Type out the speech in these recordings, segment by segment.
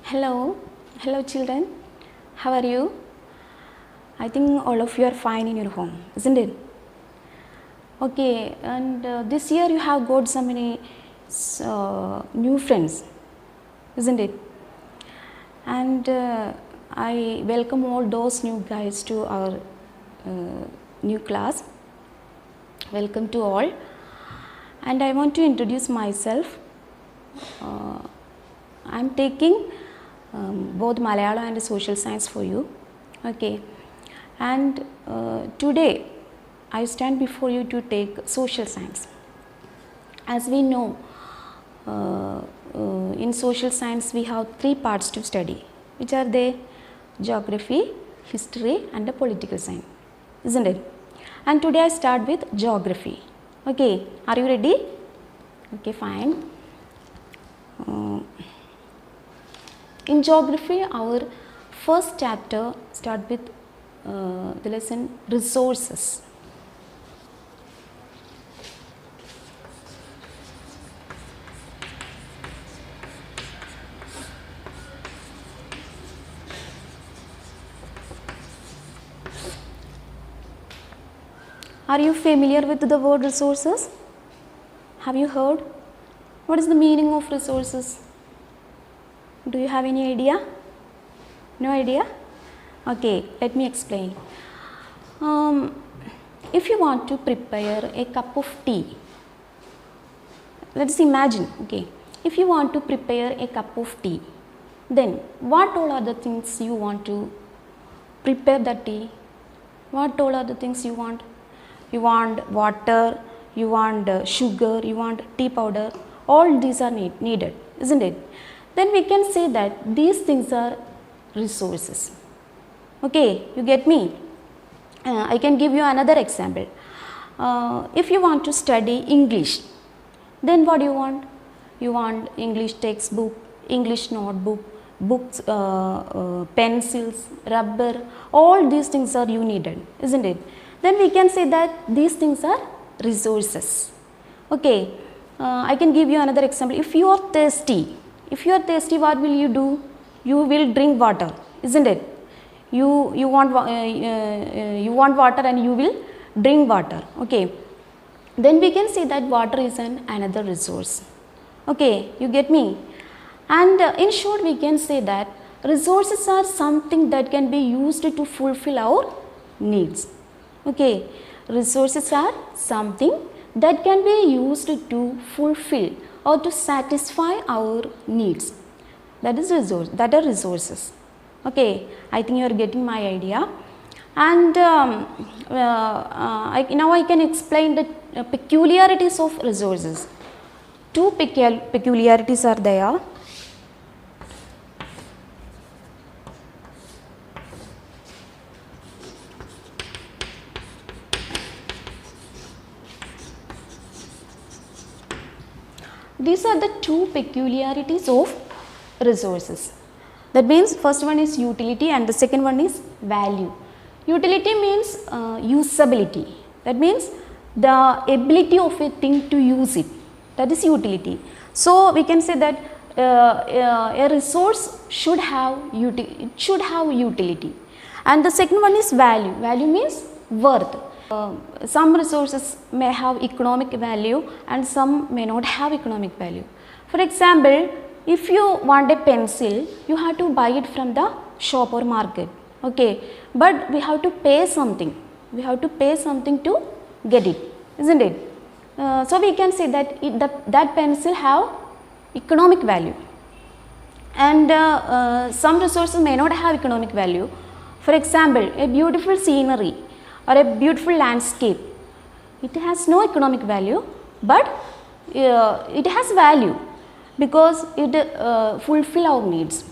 Hello, hello children. How are you? I think all of you are fine in your home, isn't it? Okay, and this year you have got so many new friends, isn't it? And I welcome all those new guys to our new class. Welcome to all. And I want to introduce myself. I am taking both Malayalam and social science for you. Okay, and today I stand before you to take social science. As we know, in social science we have three parts to study. Which are they? Geography, history and the political science, isn't it? And today I start with geography. Okay, are you ready? Okay, fine. In geography, our first chapter start with the lesson resources. Are you familiar with the word resources? Have you heard? What is the meaning of resources? Do you have any idea? No idea? Okay, let me explain. If you want to prepare a cup of tea, let us imagine, okay, if you want to prepare a cup of tea, then what all are the things you want to prepare the tea? What all are the things you want? You want water, you want sugar, you want tea powder, all these are needed, isn't it? Then we can say that these things are resources. Okay, you get me? I can give you another example. If you want to study English, then what do you want? You want English textbook, English notebook, books, pencils, rubber, all these things are you needed, isn't it? Then we can say that these things are resources. Okay, I can give you another example. If you are thirsty, what will you do? You will drink water, isn't it? You want water and you will drink water. Okay, then we can say that water is another resource. Okay, you get me? And in short, we can say that resources are something that can be used to fulfill our needs. Okay, resources are something that can be used to fulfill or to satisfy our needs. That is resources. Okay, I think you are getting my idea. And now I can explain the peculiarities of resources. Two peculiarities are there. These are the two peculiarities of resources. That means first one is utility and the second one is value. Utility means usability. That means the ability of a thing to use it. That is utility. So we can say that a resource should have utility. And the second one is value. Value means worth. Some resources may have economic value and some may not have economic value. For example, if you want a pencil, you have to buy it from the shop or market. Okay, but we have to pay something. We have to pay something to get it, isn't it? So we can say that that pencil have economic value, and some resources may not have economic value. For example, a beautiful scenery or a beautiful landscape, it has no economic value, but it has value because it fulfill our needs.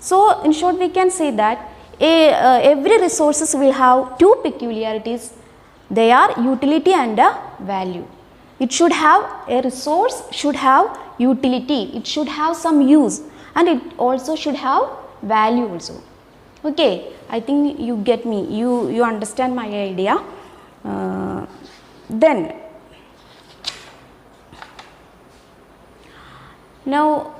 So in short, we can say that every resources will have two peculiarities. They are utility and value. It should have, a resource should have utility, it should have some use, and it also should have value also. Okay, I think you get me, you understand my idea. Then now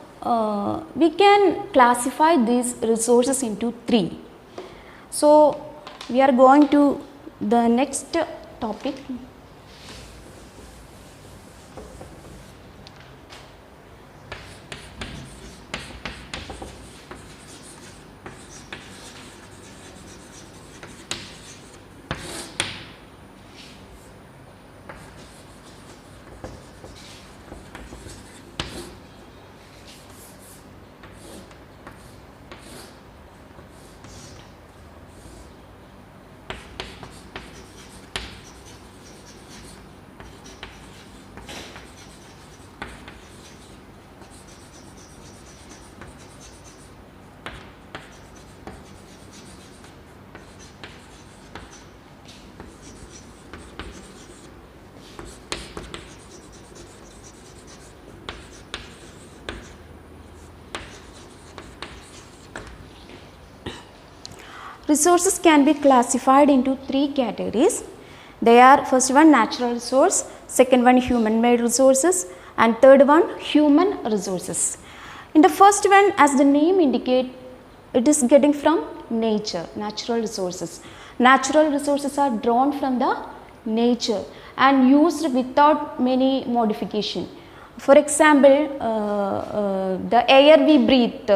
we can classify these resources into three. So, we are going to the next topic. Resources can be classified into three categories. They are, first one natural resource, second one human made resources, and third one human resources. In the first one, as the name indicate, it is getting from nature, natural resources. Natural resources are drawn from the nature and used without many modification. For example, the air we breathe,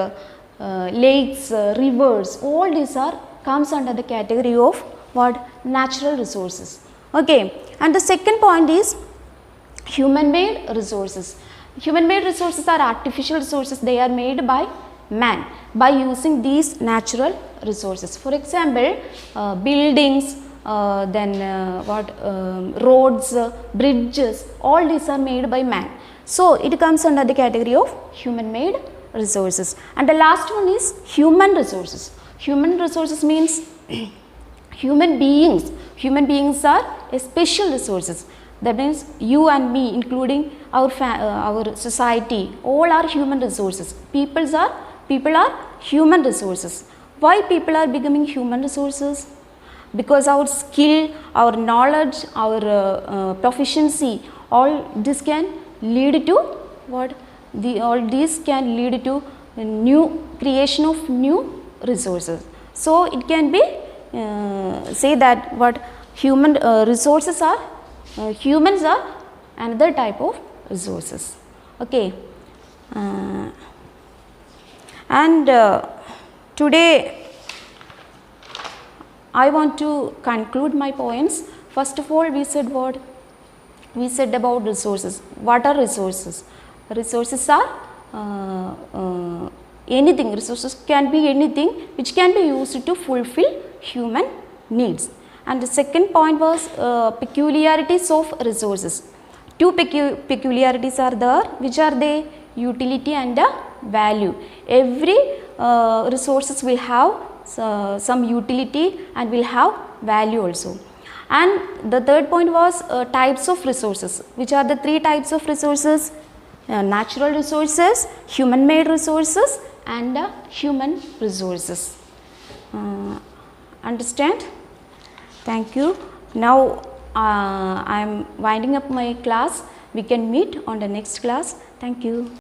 lakes, rivers, all these are comes under the category of what? Natural resources. Okay. And the second point is human made resources. Human made resources are artificial resources. They are made by man by using these natural resources. For example, buildings, roads, bridges, all these are made by man. So, it comes under the category of human made resources. And the last one is human resources. Human resources means human beings. Human beings are a special resources. That means you and me, including our society, all are human resources. People are human resources. Why people are becoming human resources? Because our skill, our knowledge, our proficiency, all this can lead to what? All these can lead to new creation of new resources. So, it can be say that what human resources are, humans are another type of resources. Okay. Today I want to conclude my points. First of all, we said what? We said about resources. What are resources? Resources are anything. Resources can be anything which can be used to fulfill human needs. And the second point was peculiarities of resources. Two peculiarities are there. Which are they? Utility and value. Every resources will have some utility and will have value also. And the third point was types of resources. Which are the three types of resources? Natural resources, human made resources, and human resources. Understand? Thank you. Now I am winding up my class. We can meet on the next class. Thank you.